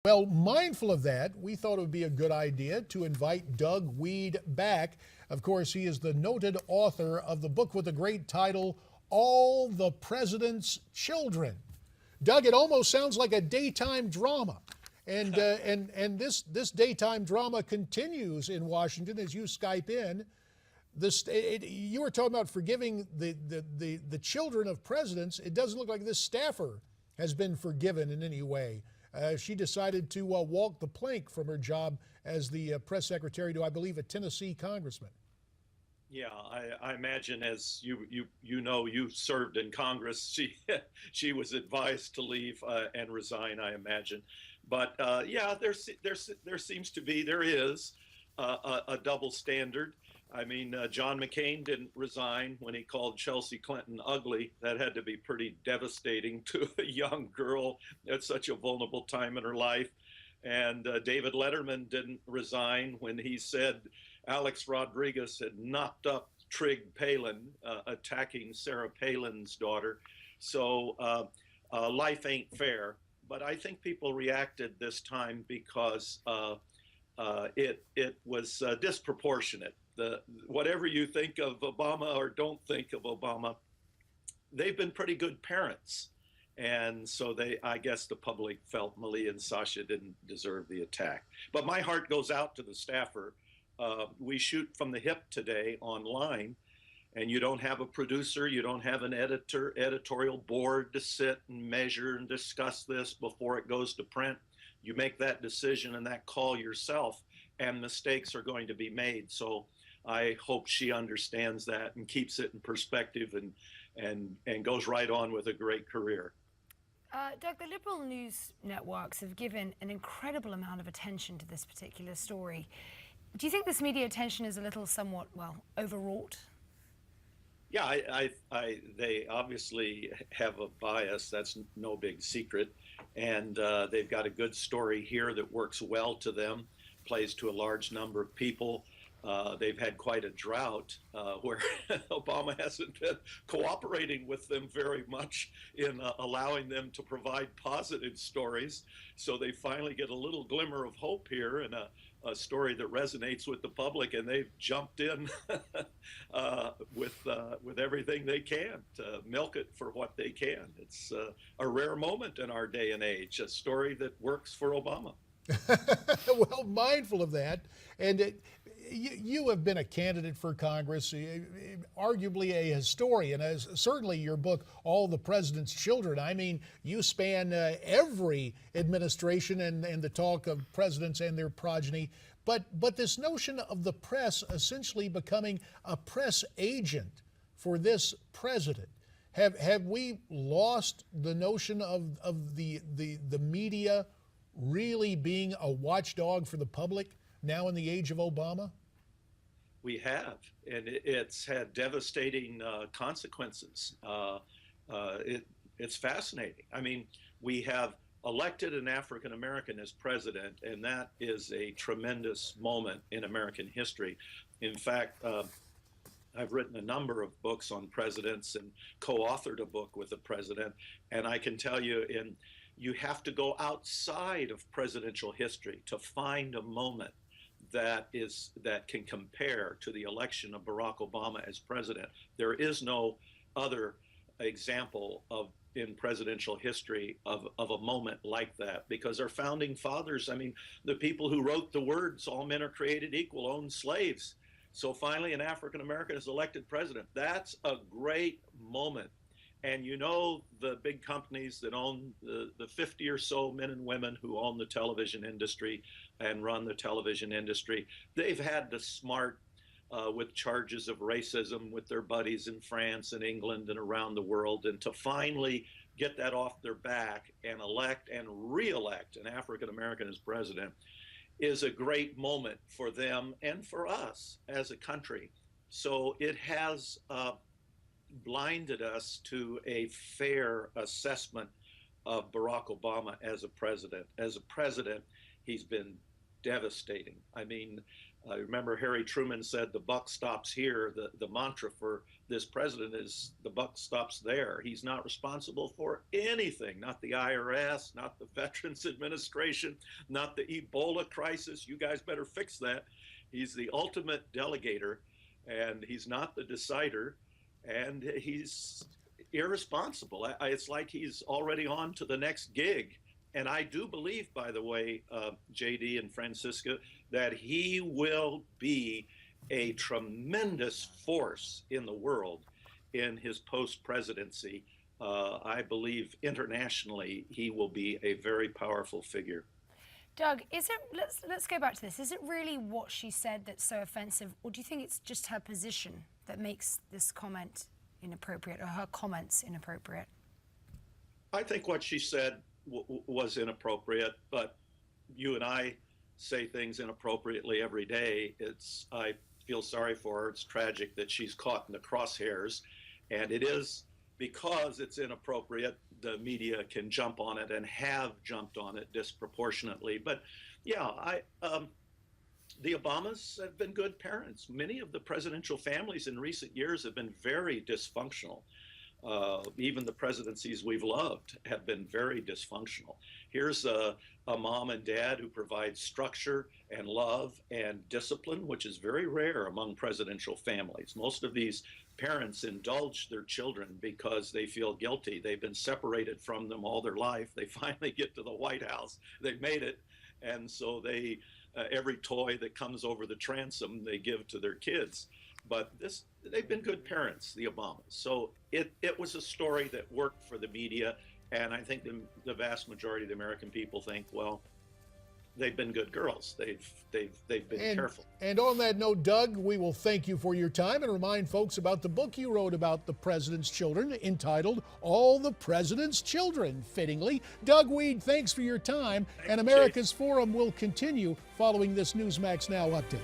Well, mindful of that, we thought it would be a good idea to invite Doug Wead back. Of course, he is the noted author of the book with the great title, All the President's Children. Doug, it almost sounds like a daytime drama. And this daytime drama continues in Washington as you Skype in. You were talking about forgiving the children of presidents. It doesn't look like this staffer has been forgiven in any way. She decided to walk the plank from her job as the press secretary to, I believe, a Tennessee congressman. Yeah, I imagine, as you served in Congress. She was advised to leave and resign, I imagine. But yeah, there is a double standard. I mean, John McCain didn't resign when he called Chelsea Clinton ugly. That had to be pretty devastating to a young girl at such a vulnerable time in her life. And David Letterman didn't resign when he said Alex Rodriguez had knocked up Trig Palin, attacking Sarah Palin's daughter. So life ain't fair. But I think people reacted this time because it was disproportionate. Whatever you think of Obama or don't think of Obama, they've been pretty good parents. And so I guess the public felt Malia and Sasha didn't deserve the attack. But my heart goes out to the staffer. We shoot from the hip today online, and you don't have a producer, you don't have an editorial board to sit and measure and discuss this before it goes to print. You make that decision and that call yourself, and mistakes are going to be made. So I hope she understands that and keeps it in perspective and goes right on with a great career. Doug, the liberal news networks have given an incredible amount of attention to this particular story. Do you think this media attention is a little somewhat, well, overwrought? Yeah, they obviously have a bias. That's no big secret. And they've got a good story here that works well to them, plays to a large number of people. They've had quite a drought where Obama hasn't been cooperating with them very much in allowing them to provide positive stories. So they finally get a little glimmer of hope here and a story that resonates with the public, and they've jumped in with everything they can to milk it for what they can. It's a rare moment in our day and age, a story that works for Obama. Well, mindful of that, and you have been a candidate for Congress, arguably a historian, as certainly your book, All the President's Children. I mean, you span every administration and the talk of presidents and their progeny. But this notion of the press essentially becoming a press agent for this president, have we lost the notion of the media really being a watchdog for the public now in the age of Obama? We have, and it's had devastating consequences. It's fascinating. I mean, we have elected an African American as president, and that is a tremendous moment in American history. In fact, I've written a number of books on presidents and co-authored a book with a president, and I can tell you, you have to go outside of presidential history to find a moment that can compare to the election of Barack Obama as president. There is no other example in presidential history of a moment like that, because our founding fathers, I mean, the people who wrote the words, all men are created equal, owned slaves. So finally an African American is elected president. That's a great moment. And you know, the big companies that own the 50 or so men and women who own the television industry and run the television industry, they've had to smart with charges of racism with their buddies in France and England and around the world. And to finally get that off their back and elect and re-elect an African American as president is a great moment for them and for us as a country. So it has blinded us to a fair assessment of Barack Obama as a president. As a president, he's been devastating. I mean, I remember Harry Truman said the buck stops here. The mantra for this president is the buck stops there. He's not responsible for anything, not the IRS, not the Veterans Administration, not the Ebola crisis. You guys better fix that. He's the ultimate delegator, and he's not the decider, and he's irresponsible. It's like he's already on to the next gig. And I do believe, by the way, JD and Francisca, that he will be a tremendous force in the world in his post-presidency. I believe internationally he will be a very powerful figure. Doug, let's go back to this. Is it really what she said that's so offensive, or do you think it's just her position that makes this comment inappropriate, or her comments inappropriate? I think what she said was inappropriate, but you and I say things inappropriately every day. I feel sorry for her. It's tragic that she's caught in the crosshairs, and it is because it's inappropriate. The media can jump on it and have jumped on it disproportionately. But yeah, the Obamas have been good parents. Many of the presidential families in recent years have been very dysfunctional. Even the presidencies we've loved have been very dysfunctional. Here's a mom and dad who provide structure and love and discipline, which is very rare among presidential families. Most of these parents indulge their children because they feel guilty. They've been separated from them all their life. They finally get to the White House. They've made it. And so every toy that comes over the transom, they give to their kids. But they've been good parents, the Obamas. So it was a story that worked for the media, and I think the vast majority of the American people think, well, they've been good girls. They've been careful. And on that note, Doug, we will thank you for your time and remind folks about the book you wrote about the president's children, entitled "All the President's Children," fittingly. Doug Wead, thanks for your time, and America's Forum will continue following this Newsmax Now update.